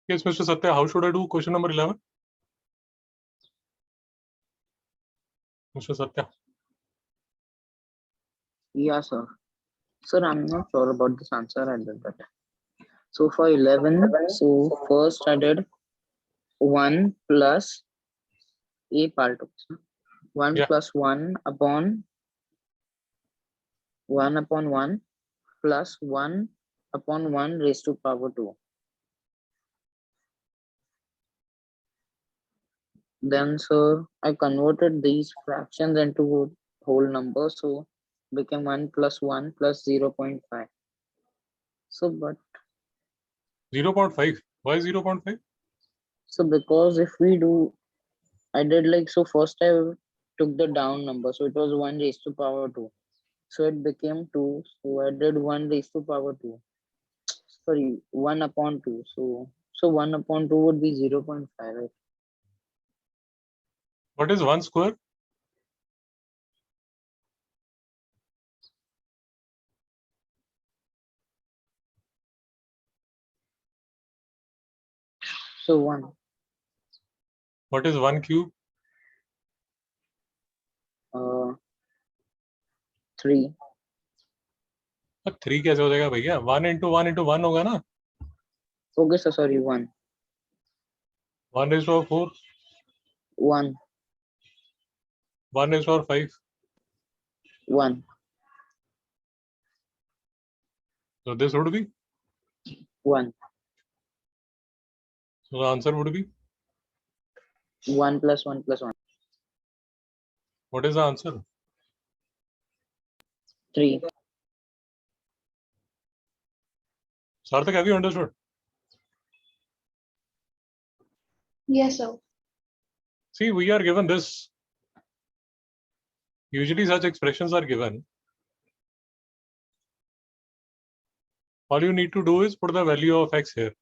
Yes, Mr. Satya, how should I do question number 11? Mr. Satya. Yeah, sir. Sir, I'm not sure about this answer. I did that. So for 11, so first I did 1 plus a part of 1 Yeah. plus 1 upon 1 plus 1 upon 1 raised to power 2. Then, sir, I converted these fractions into whole numbers, so became 1 plus 1 plus 0.5. So, but 0.5. Why 0.5? so because if we do, I did like, so first I took the down number, so it was 1 raised to power 2. So it became 2. So I did 1 raised to power 2. Sorry, 1 upon 2. So 1 upon 2 would be 0.5, right? What is 1 square? So 1. What is 1 cube? 3. 3 कैसे हो जाएगा भैया? 1 into 1 into 1 होगा ना? Okay, so sorry, 1. 1 raised to 4. 1. 1 raised to 5. 1. So this would be? 1. So the answer would be? 1 plus 1 plus 1. What is the answer? 3. Sarthak, have you understood? Yes, sir. See, we are given this. Usually such expressions are given. All you need to do is put the value of x here.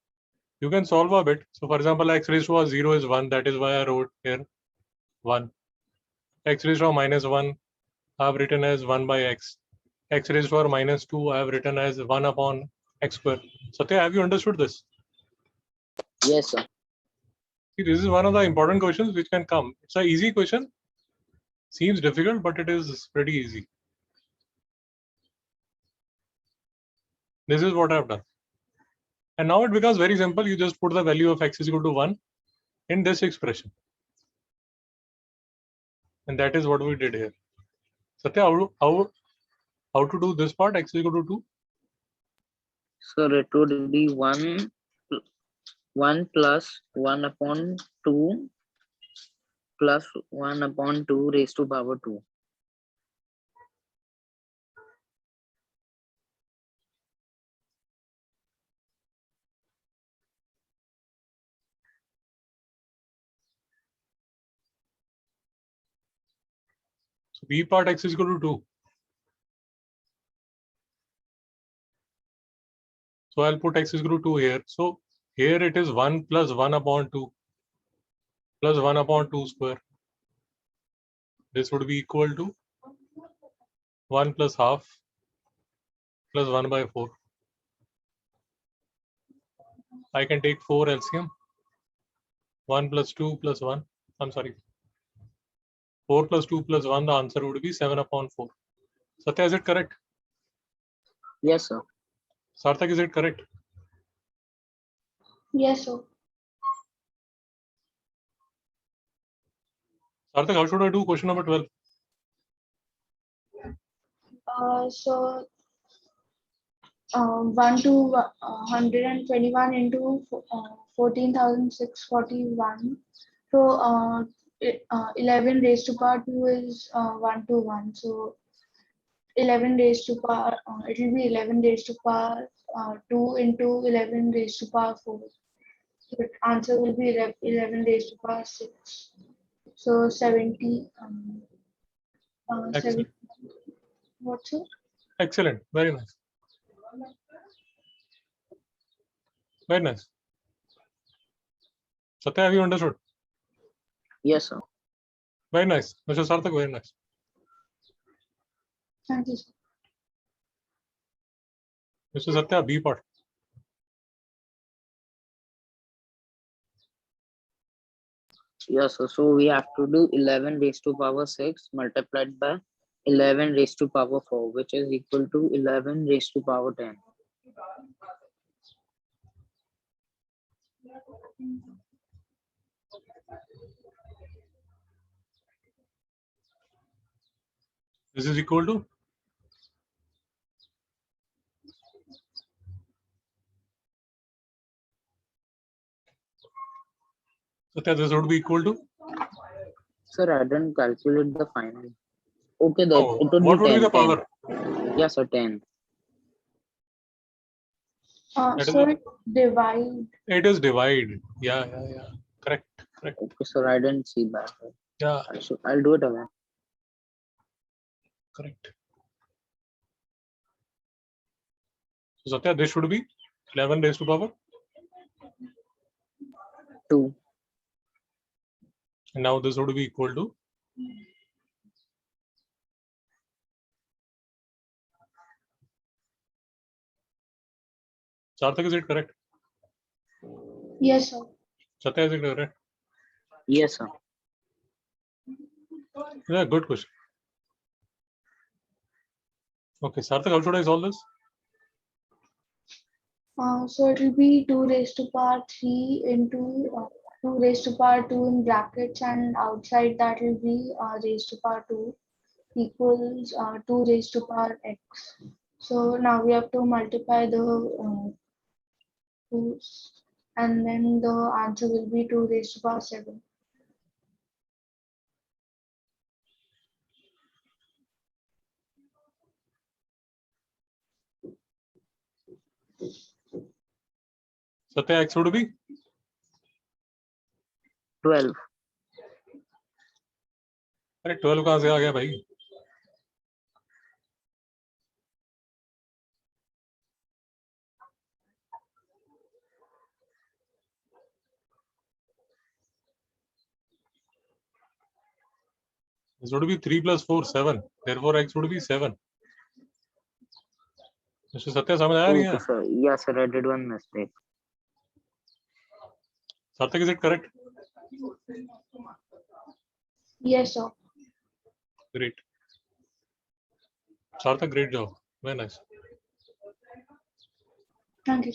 You can solve a bit. So for example, x raised to 0 is 1. That is why I wrote here 1. X raised to minus 1, I have written as 1 by x. X raised to minus 2, I have written as 1 upon x square. Satya, have you understood this? Yes, sir. See, this is one of the important questions which can come. It's an easy question. Seems difficult, but it is pretty easy. This is what I've done. And now it becomes very simple. You just put the value of x is equal to 1 in this expression. And that is what we did here. Satya, how to do this part? X is equal to 2? So it would be 1 plus 1 upon 2 plus 1 upon 2 raised to power 2. So B part x is equal to 2. So I'll put x is equal to 2 here. So here it is 1 plus 1 upon 2 plus 1 upon 2 square. This would be equal to 1 plus half plus 1 by 4. I can take 4 LCM. 1 plus 2 plus 1. I'm sorry. 4 plus 2 plus 1, the answer would be 7 upon 4. Satya, is it correct? Yes, sir. Sarthak, is it correct? Yes, sir. Sarthak, how should I do question number 12? So 1 to 121 into 14,641. So 11 raised to power 2 is 1 to 1. So 11 raised to power, it will be 11 raised to power 2 into 11 raised to power 4. So the answer will be 11 raised to power 6. So 70. 70. What's it? Excellent. Very nice. Very nice. Satya, have you understood? Yes, sir. Very nice. Mr. Sarthak, very nice. Thank you, sir. Mr. Satya, B part. Yes, so we have to do 11 raised to power 6 multiplied by 11 raised to power 4, which is equal to 11 raised to power 10. This is equal to Satya, this would be equal to Sir, I didn't calculate the final. Okay, oh, it would what be would 10. be the 10. power? Yes, sir, 10. That So is divide. it is divide. Yeah. Correct. Okay, sir, I didn't see that. Yeah, I'll do it again. correct. So Satya, this should be 11 raised to power 2. and now this would be equal to Sarthak, is it correct? Yes, sir. Satya, is it correct? Yes, sir. Yeah, good question. Okay, Sarthak, how should I solve this? So it will be 2 raised to power 3 into 2 raised to power 2 in brackets, and outside that will be raised to power 2 equals 2 raised to power x. So now we have to multiply the 2's, and then the answer will be 2 raised to power 7. Satya, x would be 12. अरे 12 कहाँ से आ गया भाई? This would be 3 plus 4, 7. Therefore, x would be 7. Mr. Satya, समझ आया नहीं Okay, आया? sir. Yes, sir, I did one mistake. Sarthak, is it correct? Yes, sir. Great. Sarthak, great job. Very nice. Thank you.